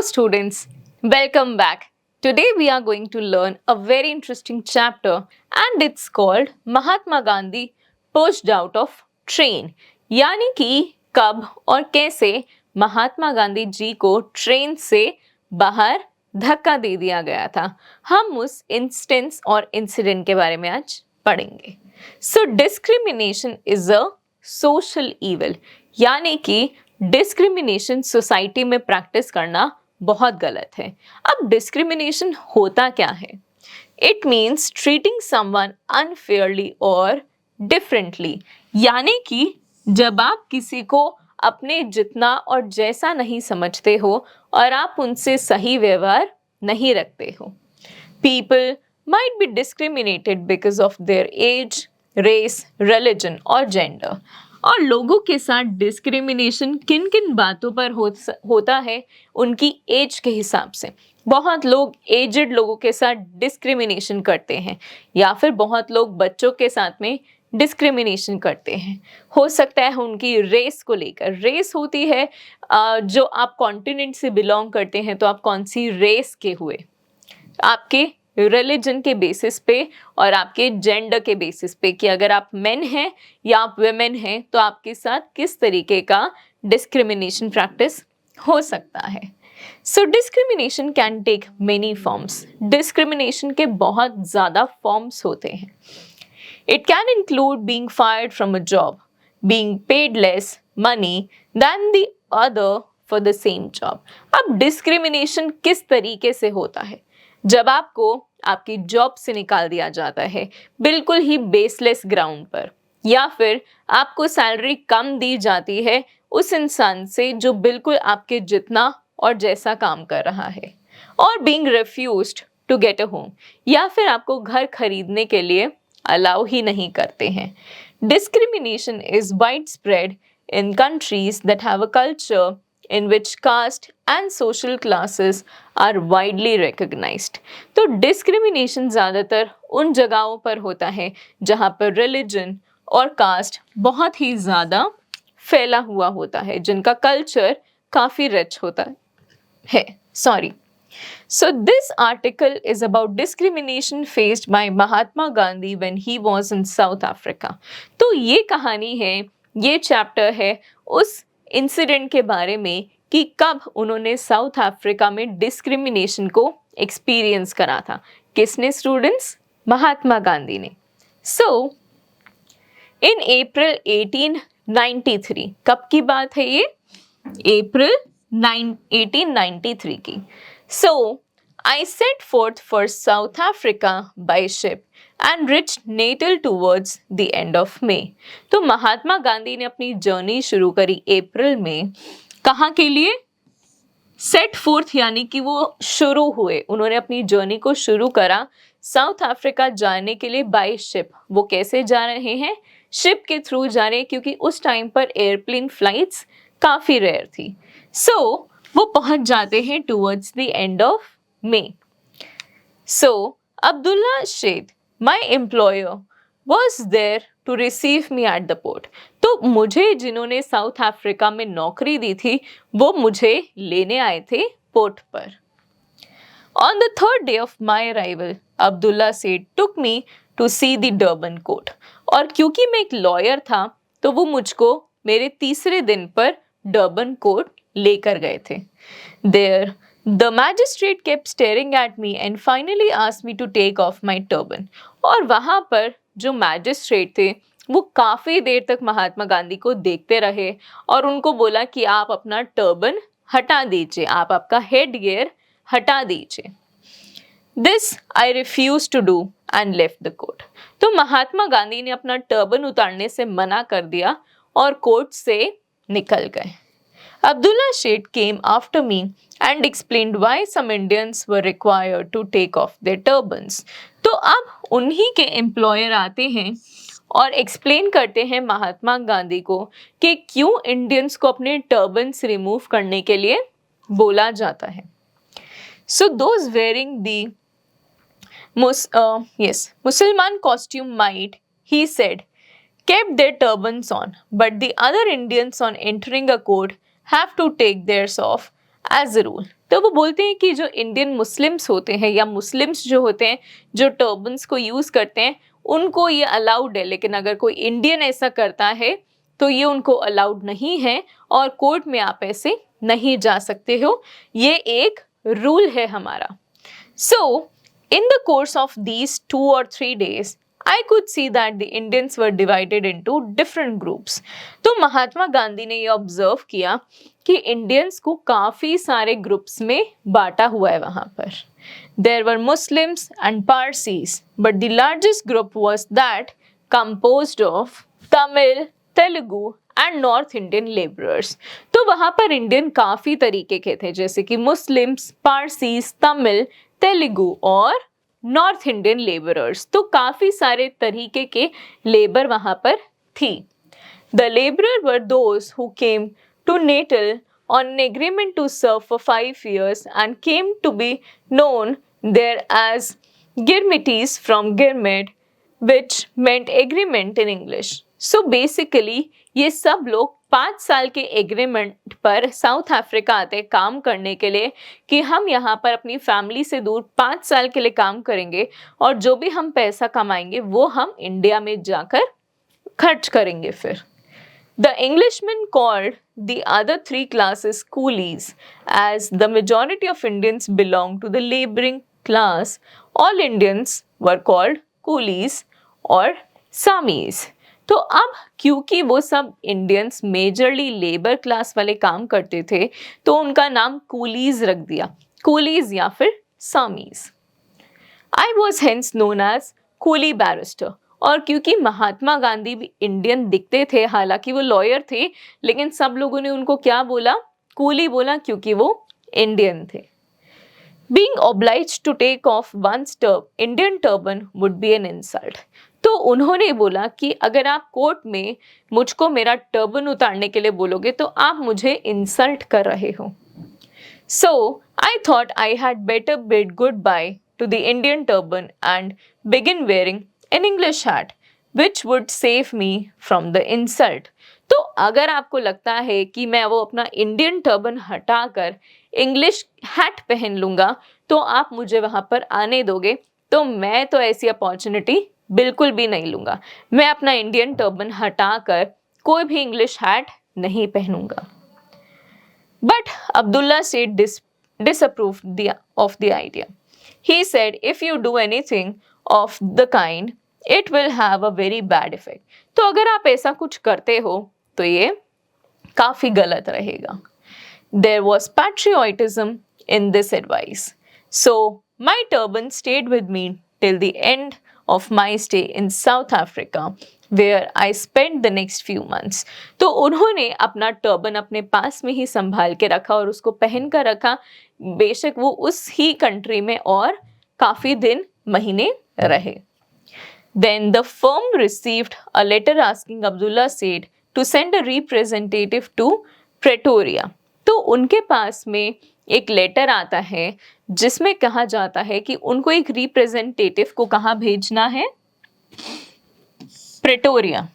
students, welcome back. Today we are going to learn a very interesting chapter and it's called Mahatma Gandhi pushed out of train. यानी कि कब और कैसे महात्मा गांधी जी को train से बाहर धक्का दे दिया गया था। हम उस इंस्टेंस और इंसिडेंट के बारे में आज पढ़ेंगे। So discrimination is a social evil, यानी कि डिस्क्रिमिनेशन सोसाइटी में प्रैक्टिस करना बहुत गलत है। अब डिस्क्रिमिनेशन होता क्या है? It means treating someone unfairly और डिफरेंटली, यानी कि जब आप किसी को अपने जितना और जैसा नहीं समझते हो और आप उनसे सही व्यवहार नहीं रखते हो। People might be discriminated because of their age, race, religion और gender. और लोगों के साथ डिस्क्रिमिनेशन किन किन बातों पर होता है? उनकी एज के हिसाब से। बहुत लोग एजेड लोगों के साथ डिस्क्रिमिनेशन करते हैं या फिर बहुत लोग बच्चों के साथ में डिस्क्रिमिनेशन करते हैं। हो सकता है उनकी रेस को लेकर। रेस होती है जो आप कॉन्टिनेंट से बिलोंग करते हैं तो आप कौन सी रेस के हुए, आपके रिलीजन के बेसिस पे और आपके जेंडर के बेसिस पे कि अगर आप मेन हैं या आप वुमेन हैं तो आपके साथ किस तरीके का डिस्क्रिमिनेशन प्रैक्टिस हो सकता है। So discrimination can take many forms. Discrimination के बहुत ज़्यादा फॉर्म्स होते हैं। It can include being fired from a job, being paid less money than the other for the same job. अब डिस्क्रिमिनेशन किस तरीके से होता है? जब आपको आपकी जॉब से निकाल दिया जाता है बिल्कुल ही बेसलेस ग्राउंड पर, या फिर आपको सैलरी कम दी जाती है उस इंसान से जो बिल्कुल आपके जितना और जैसा काम कर रहा है, और being refused to get a home, या फिर आपको घर खरीदने के लिए अलाउ ही नहीं करते हैं। Discrimination is wide spread in countries that have a culture in which caste and social classes are widely recognized. तो डिस्क्रिमिनेशन ज़्यादातर उन जगहों पर होता है जहाँ पर रिलीजन और कास्ट बहुत ही ज़्यादा फैला हुआ होता है, जिनका कल्चर काफ़ी रिच होता है। So this article is about discrimination faced by Mahatma Gandhi when he was in South Africa. तो ये कहानी है, ये चैप्टर है उस इंसिडेंट के बारे में कि कब उन्होंने साउथ अफ्रीका में डिस्क्रिमिनेशन को एक्सपीरियंस करा था। किसने स्टूडेंट्स? महात्मा गांधी ने। सो इन अप्रैल 1893, कब की बात है ये? अप्रैल 1893 की। सो I set forth for South Africa by ship and reached Natal towards the end of May. तो महात्मा गांधी ने अपनी जर्नी शुरू करी अप्रैल में। कहाँ के लिए? सेट फोर्थ, यानी कि वो शुरू हुए, उन्होंने अपनी जर्नी को शुरू करा साउथ अफ्रीका जाने के लिए बाय शिप। वो कैसे जा रहे हैं? शिप के थ्रू जा रहे हैं, क्योंकि उस टाइम पर एयरप्लेन फ्लाइट्स काफ़ी रेयर थी। सो वो पहुंच जाते हैं towards the end of May. So, Abdullah Sheikh, my employer, was there to receive me at the port. तो मुझे जिन्होंने साउथ अफ्रीका में नौकरी दी थी वो मुझे लेने आए थे पोर्ट पर। On the third day of my arrival, Abdullah Sheikh took me to see the Durban court. और क्योंकि मैं एक लॉयर था तो वो मुझको मेरे तीसरे दिन पर डर्बन कोर्ट लेकर गए थे। There, The magistrate kept staring at me and finally asked me to take off my turban. और वहाँ पर जो मैजिस्ट्रेट थे वो काफ़ी देर तक महात्मा गांधी को देखते रहे और उनको बोला कि आप अपना टर्बन हटा दीजिए, आप आपका हेड गियर हटा दीजिए। This I refused to do and left the court. तो महात्मा गांधी ने अपना टर्बन उतारने से मना कर दिया और कोर्ट से निकल गए। Abdullah Sheikh came after me and explained why some Indians were required to take off their turbans. तो अब उन्हीं के एम्प्लॉयर आते हैं और एक्सप्लेन करते हैं महात्मा गांधी को कि क्यों इंडियंस को अपने टर्बन्स रिमूव करने के लिए बोला जाता है। So those wearing the Musliman costume might, he said, kept their turbans on, but the other Indians on entering a court have to take theirs off as a rule. तो वो बोलते हैं कि जो इंडियन मुस्लिम्स होते हैं या Muslims जो होते हैं जो टर्बन्स को यूज़ करते हैं उनको ये अलाउड है, लेकिन अगर कोई इंडियन ऐसा करता है तो ये उनको अलाउड नहीं है और कोर्ट में आप ऐसे नहीं जा सकते हो, ये एक रूल है हमारा। So, in the course of these 2 or 3 days, I could see that the Indians were divided into different groups. तो महात्मा गांधी ने ये ऑब्जर्व किया कि इंडियंस को काफी सारे ग्रुप्स में बांटा हुआ है वहां पर। There were Muslims and Parsis, but the largest group was that composed of Tamil, Telugu and north Indian labourers. तो वहां पर इंडियन काफी तरीके के थे, जैसे कि मुस्लिम्स, पारसीज, तमिल, तेलुगु और नॉर्थ इंडियन लेबरर्स। तो काफी सारे तरीके के लेबर वहां पर थी। The labourer were those who came to Natal on an agreement to serve for 5 years and came to be known there as Girmites from Girmit, which meant agreement in English. So basically ये सब लोग 5 साल के agreement पर south Africa आते काम करने के लिए कि हम यहाँ पर अपनी फैमिली से दूर 5 साल के लिए काम करेंगे और जो भी हम पैसा कमाएंगे वो हम इंडिया में जाकर खर्च करेंगे फिर। The Englishmen called the other 3 classes coolies, as the majority of Indians belonged to the laboring class. All Indians were called coolies or samis. तो अब क्योंकि वो सब इंडियंस मेजरली लेबर क्लास वाले काम करते थे तो उनका नाम कूलीज रख दिया, कूलीज या फिर सामीज। I was hence known as coolie barrister. और क्योंकि महात्मा गांधी भी इंडियन दिखते थे, हालांकि वो लॉयर थे, लेकिन सब लोगों ने उनको क्या बोला, कूली बोला, क्योंकि वो इंडियन थे। Being obliged to take off one's Indian turban would be an insult. तो उन्होंने बोला कि अगर आप कोर्ट में मुझको मेरा टर्बन उतारने के लिए बोलोगे तो आप मुझे इंसल्ट कर रहे हो। So I thought I had better bid goodbye to the Indian turban and begin wearing an English hat, which would save me from the insult. तो अगर आपको लगता है कि मैं वो अपना इंडियन टर्बन हटाकर इंग्लिश हैट पहन लूंगा तो आप मुझे वहां पर आने दोगे, तो मैं तो ऐसी अपॉर्चुनिटी बिल्कुल भी नहीं लूंगा। मैं अपना इंडियन टर्बन हटाकर कोई भी इंग्लिश हैट नहीं पहनूंगा। But Abdullah Said disapproved of the idea. He said, if you do anything of the kind, it will have a very bad effect. तो अगर आप ऐसा कुछ करते हो तो ये काफी गलत रहेगा। There was patriotism in this advice. So my turban stayed with me till the end of my stay in South Africa, where I spent the next few months. तो उन्होंने अपना टर्बन अपने पास में ही संभाल के रखा और उसको पहन कर रखा, बेशक वो उस ही कंट्री में और काफी दिन महीने रहे। Then the firm received a letter asking Abdullah Said to send a representative to Pretoria. तो उनके पास में एक लेटर आता है जिसमें कहा जाता है कि उनको एक रिप्रेजेंटेटिव को कहाँ भेजना है, Pretoria.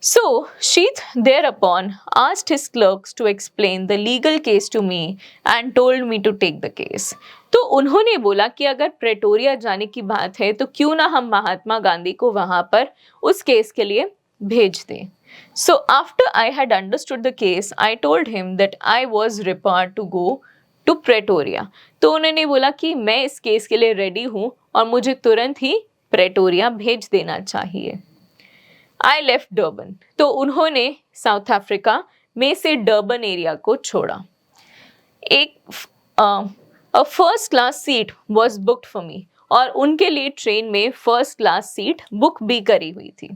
So Sheath thereupon asked his clerks to explain the legal case to me and told me to take the case. तो उन्होंने बोला कि अगर प्रेटोरिया जाने की बात है तो क्यों ना हम महात्मा गांधी को वहां पर उस केस के लिए भेज दें। So after I had understood the case, I told him that I was required to go to Pretoria. तो उन्होंने बोला कि मैं इस केस के लिए रेडी हूँ और मुझे तुरंत ही प्रेटोरिया भेज देना चाहिए। I left Durban. तो उन्होंने साउथ अफ्रीका में से डर्बन एरिया को छोड़ा। A first class seat was booked for me. और उनके लिए ट्रेन में फर्स्ट क्लास सीट बुक भी करी हुई थी।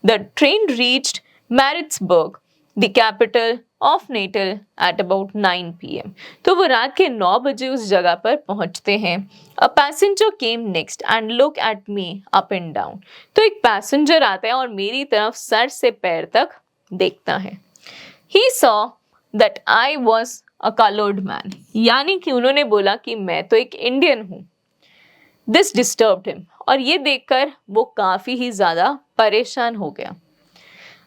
The train reached Maritzburg, the capital of Natal, at about 9 p.m. तो वो रात के 9 बजे उस जगह पर पहुंचते हैं। A passenger came next and looked at me up and down. तो एक पैसेंजर आता है और मेरी तरफ सर से पैर तक देखता है। He saw that I was a colored man. यानी कि उन्होंने बोला कि मैं तो एक इंडियन हूँ। This disturbed him. और ये देखकर वो काफी ही ज्यादा परेशान हो गया।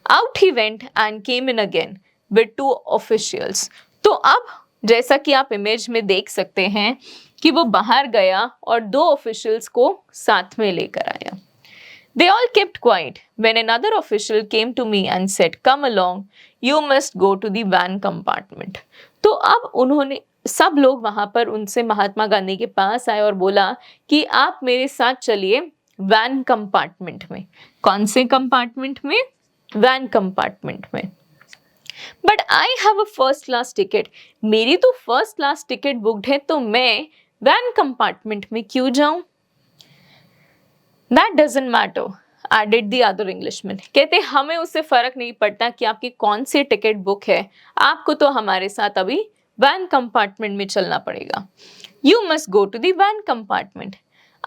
Out he went and came in again with 2 officials. तो अब जैसा कि आप इमेज में देख सकते हैं कि वो बाहर गया और 2 ऑफिशियल्स को साथ में लेकर आया। They all kept quiet when another official came to me and said, "Come along, you must go to the van compartment." तो अब उन्होंने सब लोग वहां पर उनसे महात्मा गांधी के पास आए और बोला कि आप मेरे साथ चलिए वैन कंपार्टमेंट में। कौन से कंपार्टमेंट में? वैन कंपार्टमेंट में। But I have a first class ticket, मेरी तो फर्स्ट क्लास टिकट बुकड है, तो मैं वैन कंपार्टमेंट में क्यों जाऊं? That doesn't matter, added the other Englishman. कहते हमें उससे फर्क नहीं पड़ता कि आपकी कौन सी टिकट बुक है, आपको तो हमारे साथ अभी वैन कंपार्टमेंट में चलना पड़ेगा। You must go to the van compartment.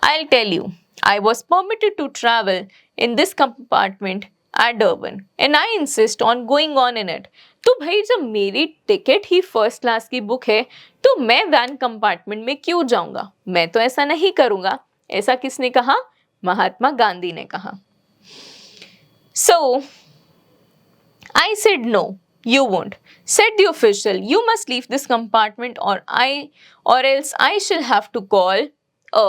I'll tell you, I was permitted to travel in this compartment at Durban and I insist on going on in it. तो भाई जब मेरी टिकट ही first class की book है तो मैं van compartment में क्यों जाऊंगा? मैं तो ऐसा नहीं करूंगा। ऐसा किसने कहा? महात्मा गांधी ने कहा। So I said no, you won't, said the official. You must leave this compartment or else I shall have to call a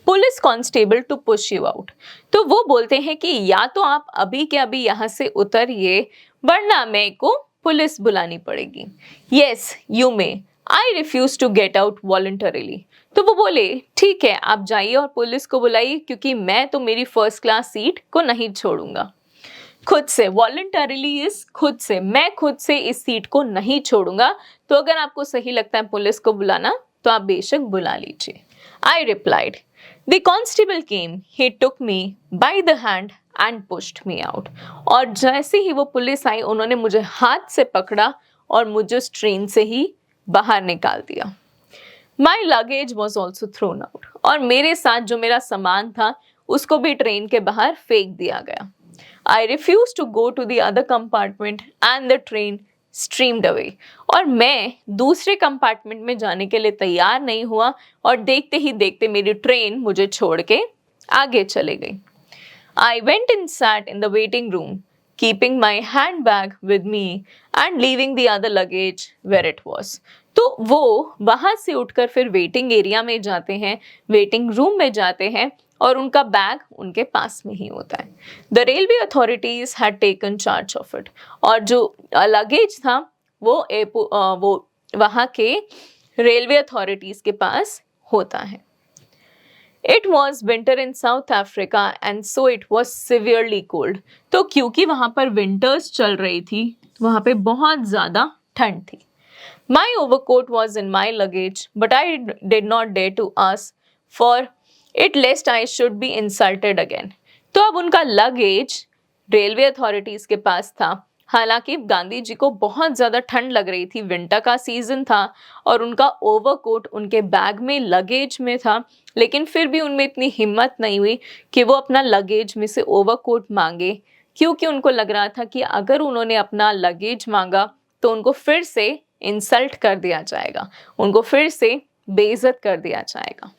police constable to push you out. तो वो बोलते हैं कि या तो आप अभी के अभी यहाँ से उतरिए वरना मेरे को पुलिस बुलानी पड़ेगी। Yes you may, I refuse to get out voluntarily. तो वो बोले ठीक है आप जाइए और पुलिस को बुलाइए क्योंकि मैं तो मेरी फर्स्ट क्लास सीट को नहीं छोड़ूंगा। खुद से, वॉलंटरीली इज खुद से, मैं खुद से इस सीट को नहीं छोड़ूंगा। तो अगर आपको सही लगता है पुलिस को बुलाना तो आप बेशक बुला लीजिए। I replied. The constable came, he took me by the hand and pushed me out. और जैसे ही वो पुलिस आई उन्होंने मुझे हाथ से पकड़ा और मुझे उस ट्रेन से ही बाहर निकाल दिया। My luggage was also thrown out. और मेरे साथ जो मेरा सामान था उसको भी ट्रेन के बाहर फेंक दिया गया। I refused to go to the other compartment and the train streamed away. और मैं दूसरे कंपार्टमेंट में जाने के लिए तैयार नहीं हुआ और देखते ही देखते मेरी ट्रेन मुझे छोड़ के आगे चले गई। I went and sat in the waiting room, keeping my handbag with me and leaving the other luggage where it was. तो वो वहां से उठकर फिर वेटिंग एरिया में जाते हैं, वेटिंग रूम में जाते हैं और उनका बैग उनके पास में ही होता है। The railway authorities had taken charge of it. और जो लगेज था वो वहाँ के रेलवे अथॉरिटीज के पास होता है। It was winter in south Africa and so it was severely cold. तो क्योंकि वहाँ पर विंटर्स चल रही थी वहाँ पे बहुत ज़्यादा ठंड थी। My overcoat was in my luggage but I did not dare to ask for it lest I should be insulted again. तो अब उनका लगेज रेलवे अथॉरिटीज के पास था। हालांकि गांधी जी को बहुत ज़्यादा ठंड लग रही थी, विंटर का सीजन था और उनका ओवरकोट उनके बैग में लगेज में था, लेकिन फिर भी उनमें इतनी हिम्मत नहीं हुई कि वो अपना लगेज में से ओवरकोट मांगे, क्योंकि उनको लग रहा था कि अगर उन्होंने अपना लगेज मांगा तो उनको फिर से इंसल्ट कर दिया जाएगा, उनको फिर से बेइज्जत कर दिया जाएगा।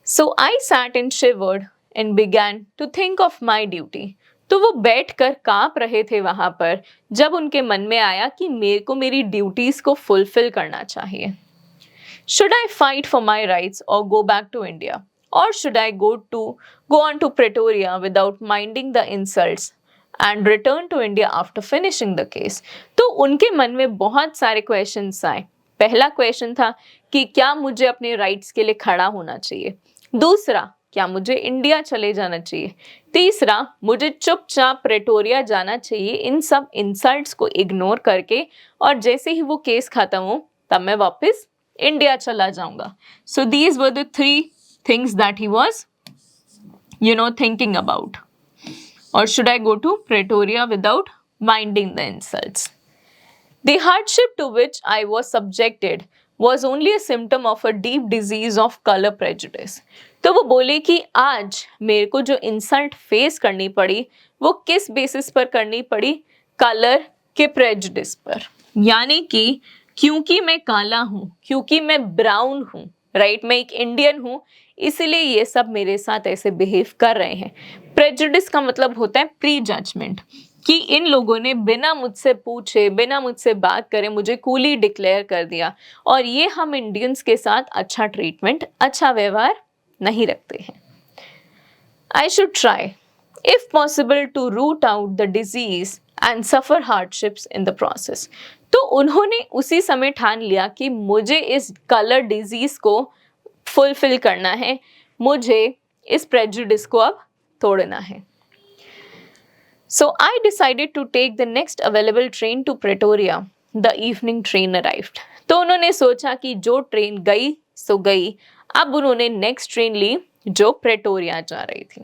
So I sat and shivered and began to think of my duty. तो वो बैठकर कांप रहे थे वहां पर जब उनके मन में आया कि मेरे को मेरी ड्यूटीज को फुलफिल करना चाहिए। Should I fight for my rights or go back to India? Or should I go on to Pretoria without minding the insults and return to India after finishing the case? तो उनके मन में बहुत सारे questions आए। पहला question था कि क्या मुझे अपने राइट्स के लिए खड़ा होना चाहिए, दूसरा क्या मुझे इंडिया चले जाना चाहिए, तीसरा मुझे चुपचाप प्रेटोरिया जाना चाहिए इन सब इंसल्ट्स को इग्नोर करके और जैसे ही वो केस खत्म हो तब मैं वापस इंडिया चला जाऊंगा। So these were the 3 things that he was thinking about. Or should I go to Pretoria without minding the insults? The hardship to which I was subjected was only a symptom of a deep disease of color prejudice. तो वो बोले कि आज मेरे को जो insult face करनी पड़ी वो किस बेसिस पर करनी पड़ी? कलर के प्रेजुडिस पर। यानी कि क्योंकि मैं काला हूँ, क्योंकि मैं ब्राउन हूँ, राइट, मैं एक इंडियन हूँ, इसीलिए ये सब मेरे साथ ऐसे बिहेव कर रहे हैं। प्रेजुडिस का मतलब होता है प्री जजमेंट, कि इन लोगों ने बिना मुझसे पूछे, बिना मुझसे बात करे मुझे कूली डिक्लेयर कर दिया, और ये हम इंडियंस के साथ अच्छा ट्रीटमेंट, अच्छा व्यवहार नहीं रखते हैं। I should try, if possible, to root out the disease and suffer hardships in the process. तो उन्होंने उसी समय ठान लिया कि मुझे इस कलर डिजीज को फुलफिल करना है, मुझे इस प्रेजुडिस को अब तोड़ना है। So I decided to take the next available train to Pretoria. The evening train arrived. तो उन्होंने सोचा कि जो ट्रेन गई सो गई, अब उन्होंने नेक्स्ट ट्रेन ली जो प्रेटोरिया जा रही थी,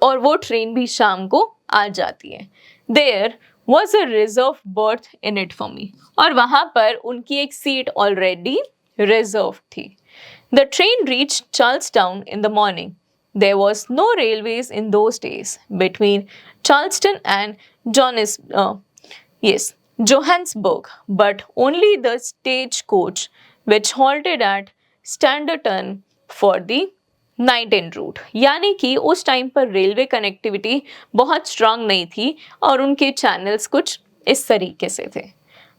और वो ट्रेन भी शाम को आ जाती है। There was a reserved berth in it for me. और वहां पर उनकी एक सीट ऑलरेडी रिजर्व थी। The train reached Charlestown in the morning. There was no railways in those days between Charleston and Johannesburg, but only the stagecoach which halted at Standerton for the night en route. यानी कि उस time पर railway connectivity बहुत strong नहीं थी और उनके channels कुछ इस तरीके से थे।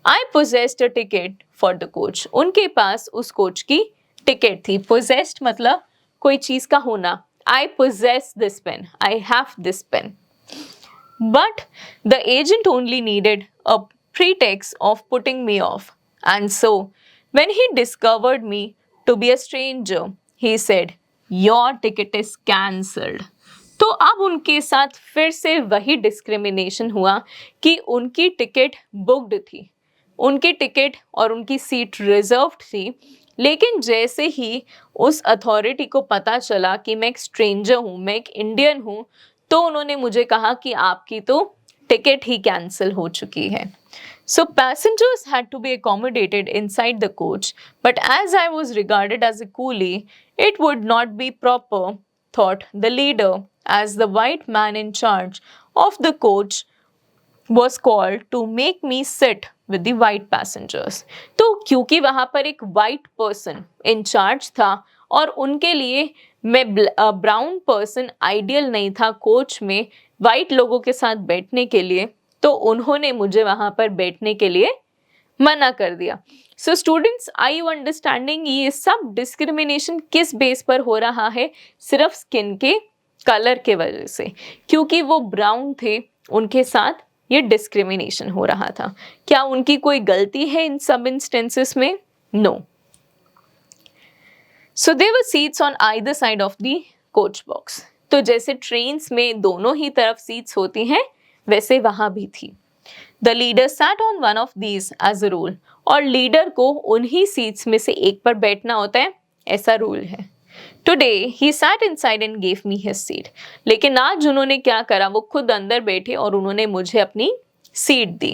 I possessed a ticket for the coach. उनके पास उस कोच की टिकट थी। पोजेस्ड मतलब कोई चीज का होना। I possess this pen, I have this pen. But the agent only needed a pretext of putting me off. And so, when he discovered me to be a stranger, he said, "Your ticket is cancelled." तो अब उनके साथ फिर से वही discrimination हुआ कि उनकी टिकट बुक्ड थी, उनकी टिकट और उनकी सीट रिजर्व्ड थी, लेकिन जैसे ही उस अथॉरिटी को पता चला कि मैं एक स्ट्रेंजर हूँ, मैं एक इंडियन हूँ, तो उन्होंने मुझे कहा कि आपकी तो टिकट ही कैंसिल हो चुकी है। So passengers had to be accommodated inside the coach, but as I was regarded as a coolie, it would not be proper, thought the leader, as the white man in charge of the coach was called to make me sit with the white passengers. तो क्योंकि वहां पर एक white person in charge था और उनके लिए मैं ब्राउन पर्सन आइडियल नहीं था कोच में वाइट लोगों के साथ बैठने के लिए, तो उन्होंने मुझे वहां पर बैठने के लिए मना कर दिया। So students, I you understanding ये सब डिस्क्रिमिनेशन किस बेस पर हो रहा है? सिर्फ स्किन के कलर के वजह से, क्योंकि वो ब्राउन थे उनके साथ ये डिस्क्रिमिनेशन हो रहा था। क्या उनकी कोई गलती है इन सब इंस्टेंसेस में? No. So there were seats on either side of the coach box. तो जैसे ट्रेन्स में दोनों ही तरफ सीट्स होती हैं, वैसे वहां भी थी। The leader sat on one of these as a rule. और लीडर को उन्हीं सीट्स में से एक पर बैठना होता है, ऐसा रूल है। Today he sat inside and gave me his seat. लेकिन आज उन्होंने क्या करा, वो खुद अंदर बैठे और उन्होंने मुझे अपनी seat the.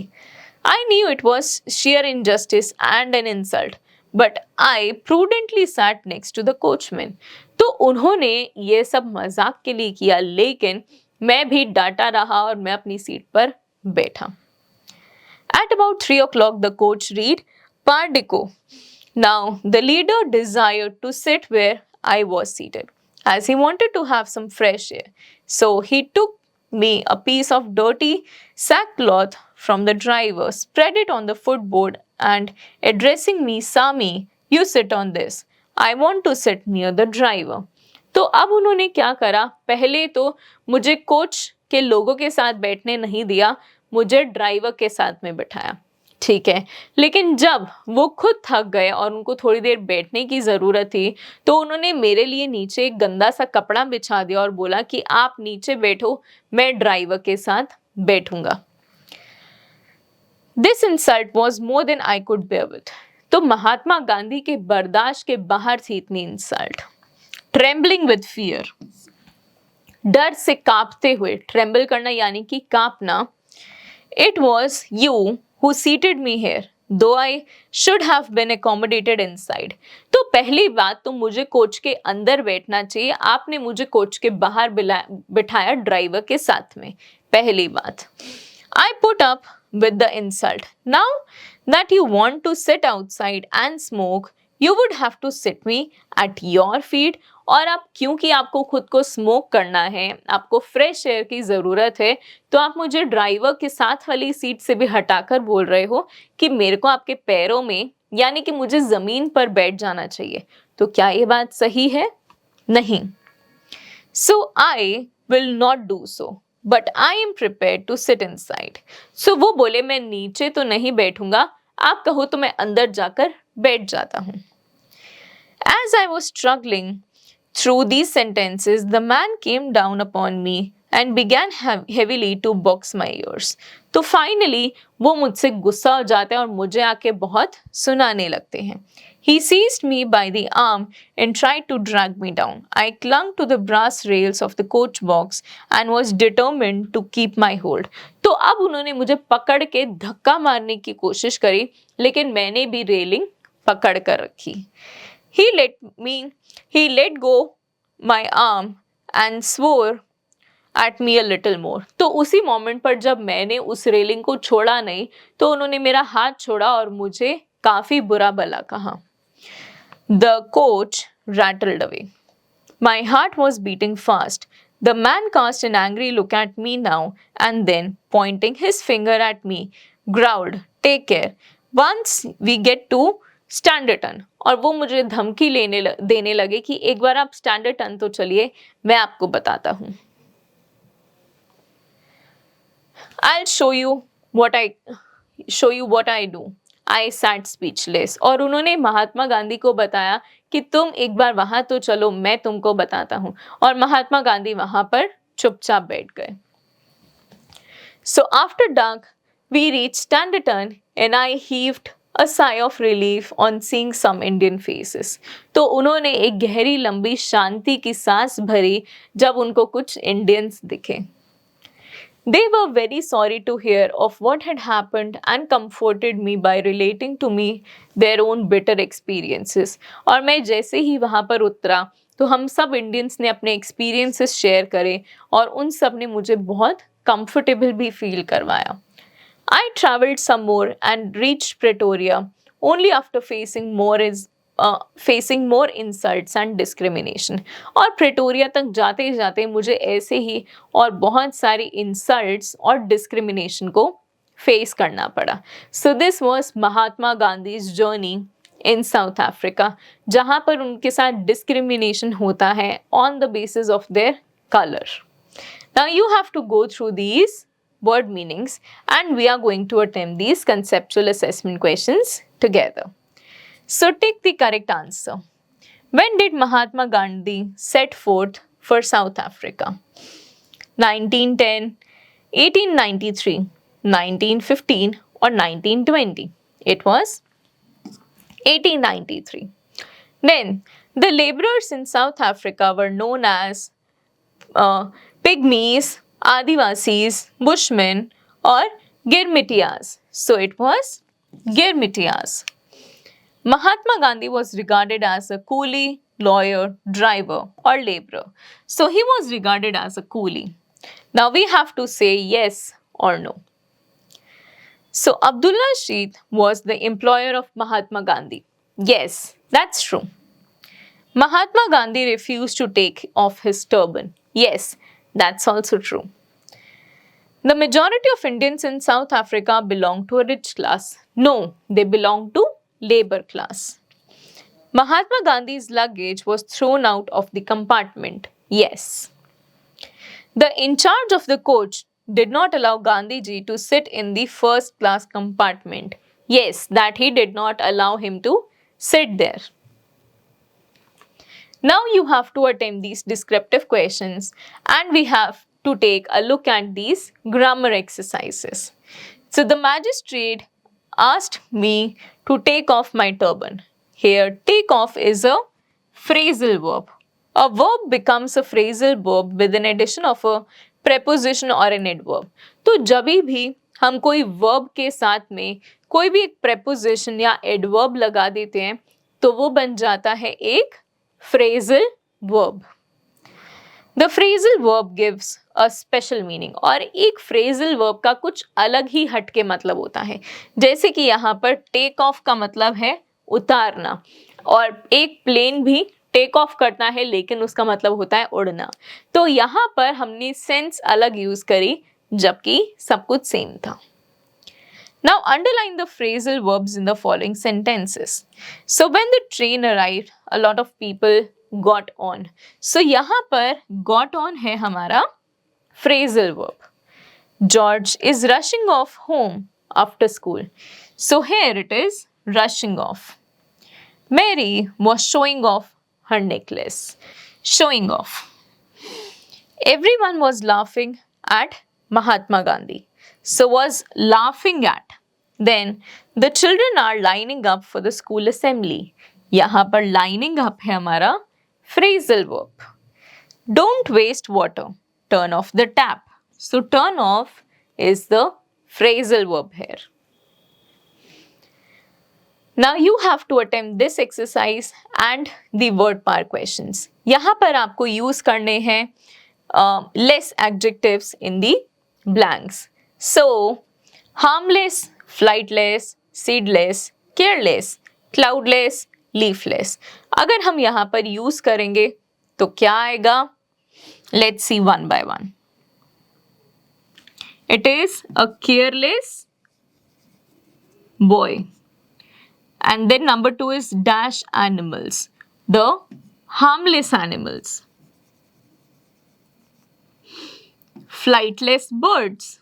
I knew it was sheer injustice and an insult. But I prudently sat next to the coachman. तो उन्होंने ये सब मजाक के लिए किया, लेकिन मैं भी डांटा रहा और मैं अपनी सीट पर बैठा। At about 3 o'clock, the coach read Pardico. Now, the leader desired to sit where I was seated, as he wanted to have some fresh air. So he took me a piece of dirty sackcloth from the driver, spread it on the footboard, and addressing me, Sami, you sit on this. I want to sit near the driver. तो अब उन्होंने क्या करा, पहले तो मुझे coach के लोगों के साथ बैठने नहीं दिया, मुझे ड्राइवर के साथ में बिठाया। ठीक है, लेकिन जब वो खुद थक गए और उनको थोड़ी देर बैठने की ज़रूरत थी, तो उन्होंने मेरे लिए नीचे एक गंदा सा कपड़ा बिछा दिया और बोला कि आप नीचे बैठो, मैं ड्राइवर के साथ बैठूंगा। This insult was more than I could bear with. तो महात्मा गांधी के बर्दाश्त के बाहर थी इतनी इंसल्ट। Trembling with fear, डर से कांपते हुए, ट्रेम्बल करना यानी कि कांपना। It was you who seated me here, though I should have been accommodated inside. तो पहली बात तो मुझे कोच के अंदर बैठना चाहिए, आपने मुझे कोच के बाहर बिठाया ड्राइवर के साथ में, पहली बात। I put up with the insult. Now that you want to sit outside and smoke, You would have to sit me at your feet. और अब क्योंकि आपको खुद को स्मोक करना है, आपको फ्रेश एयर की ज़रूरत है, तो आप मुझे ड्राइवर के साथ वाली सीट से भी हटाकर बोल रहे हो कि मेरे को आपके पैरों में, यानी कि मुझे ज़मीन पर बैठ जाना चाहिए। तो क्या ये बात सही है? नहीं। So I will not do so, but I am prepared to sit inside. So वो बोले मैं नीचे तो नहीं बैठूंगा, आप कहो तो मैं अंदर जाकर बैठ जाता हूँ। As I was struggling through these sentences, the man came down upon me and began heavily to box my ears. तो finally वो मुझसे गुस्सा हो जाते हैं और मुझे आके बहुत सुनाने लगते हैं। He seized me by the arm and tried to drag me down. I clung to the brass rails of the coach box and was determined to keep my hold. तो अब उन्होंने मुझे पकड़ के धक्का मारने की कोशिश करी, लेकिन मैंने भी रेलिंग पकड़ कर रखी। He let go my arm and swore at me a little more. तो उसी मोमेंट पर जब मैंने उस रेलिंग को छोड़ा नहीं, तो उन्होंने मेरा हाथ छोड़ा और मुझे काफी बुरा भला कहा। The coach rattled away. My heart was beating fast. The man cast an angry look at me now and then, pointing his finger at me, growled, "Take care. Once we get to standard ton." और वो मुझे धमकी देने लगे कि एक बार आप standard ton तो चलिए, मैं आपको बताता हूँ। I'll show you what I do. I sat speechless. और उन्होंने महात्मा गांधी को बताया कि तुम एक बार वहां तो चलो, मैं तुमको बताता हूँ। और महात्मा गांधी वहां पर चुपचाप बैठ गए। So after dark, we reached Standard Turn and I heaved a sigh of relief on seeing some Indian faces. तो उन्होंने एक गहरी लंबी शांति की सांस भरी जब उनको कुछ इंडियंस दिखे। They were very sorry to hear of what had happened and comforted me by relating to me their own bitter experiences. और मैं जैसे ही वहाँ पर उतरा तो हम सब इंडियंस ने अपने एक्सपीरियंसेस शेयर करे और उन सब ने मुझे बहुत कंफर्टेबल भी फील करवाया। I traveled some more and reached Pretoria only after facing more insults and discrimination. और प्रेटोरिया तक जाते जाते मुझे ऐसे ही और बहुत सारी इंसल्ट्स और डिस्क्रिमिनेशन को फेस करना पड़ा। So this was Mahatma Gandhi's journey in South Africa, जहाँ पर उनके साथ डिस्क्रिमिनेशन होता है on the basis of their color. Now you have to go through these word meanings and we are going to attempt these conceptual assessment questions together. So take the correct answer. When did Mahatma Gandhi set forth for South Africa? 1910, 1893, 1915 or 1920? It was 1893. Then the laborers in South Africa were known as pygmies, Adivasis, Bushmen or Girmitiyas. So it was Girmitiyas. Mahatma Gandhi was regarded as a coolie, lawyer, driver or laborer. So he was regarded as a coolie. Now we have to say yes or no. So Abdullah Sheikh was the employer of Mahatma Gandhi. Yes, that's true. Mahatma Gandhi refused to take off his turban. Yes, that's also true. The majority of Indians in South Africa belong to a rich class. No, they belong to labor class. Mahatma Gandhi's luggage was thrown out of the compartment. Yes. The in charge of the coach did not allow Gandhiji to sit in the first class compartment. Yes, that he did not allow him to sit there. Now you have to attempt these descriptive questions and we have to take a look at these grammar exercises. So the magistrate asked me to take off my turban. Here, take off is a phrasal verb. A verb becomes a phrasal verb with an addition of a preposition or an adverb. तो जब भी हम कोई verb के साथ में कोई भी एक preposition या adverb लगा देते हैं तो वो बन जाता है एक phrasal verb. The phrasal verb gives a special meaning. और एक phrasal verb का कुछ अलग ही हटके मतलब होता है। जैसे कि यहाँ पर take off का मतलब है उतारना। और एक प्लेन भी टेक ऑफ करता है लेकिन उसका मतलब होता है उड़ना। तो यहाँ पर हमने सेंस अलग यूज करी जबकि सब कुछ सेम था। Now underline the phrasal verbs in the following sentences. So when the train arrived, a lot of people got on. So यहाँ पर got on है हमारा phrasal verb. George is rushing off home after school. So here it is rushing off. Mary was showing off her necklace. Showing off. Everyone was laughing at Mahatma Gandhi. So was laughing at. Then the children are lining up for the school assembly. यहाँ पर lining up है हमारा phrasal verb. Don't waste water. Turn off the tap. So turn off is the phrasal verb here. Now you have to attempt this exercise and the word power questions. यहाँ पर आपको use करने हैं less adjectives in the blanks. So harmless, flightless, seedless, careless, cloudless, leafless. अगर हम यहाँ पर use करेंगे तो क्या आएगा? Let's see one by one. It is a careless boy. And then number 2 is dash animals, the harmless animals. Flightless birds,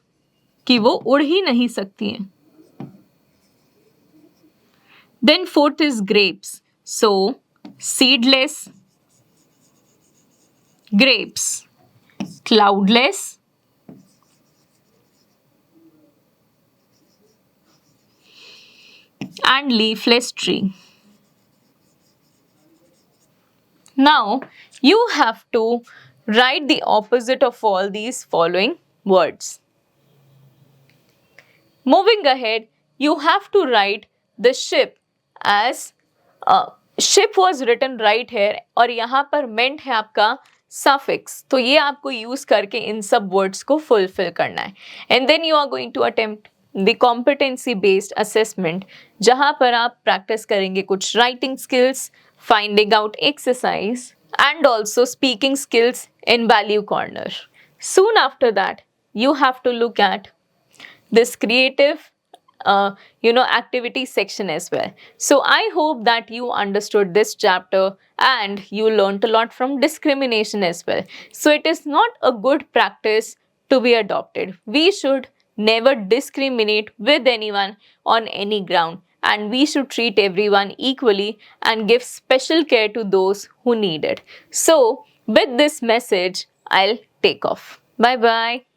कि वो उड़ ही नहीं सकती हैं. Then 4th is grapes. So seedless grapes, cloudless and leafless tree. Now you have to write the opposite of all these following words. Moving ahead, you have to write the ship as ship was written right here और यहाँ पर meant है आपका suffix. तो ये आपको use करके इन सब words को fulfill करना है. And then you are going to attempt the competency based assessment जहाँ पर आप practice करेंगे कुछ writing skills, finding out exercise and also speaking skills in value corner. Soon after that, you have to look at this creative activity section as well. So I hope that you understood this chapter and you learned a lot from discrimination as well. So it is not a good practice to be adopted. We should never discriminate with anyone on any ground, and we should treat everyone equally and give special care to those who need it. So with this message, I'll take off. Bye bye.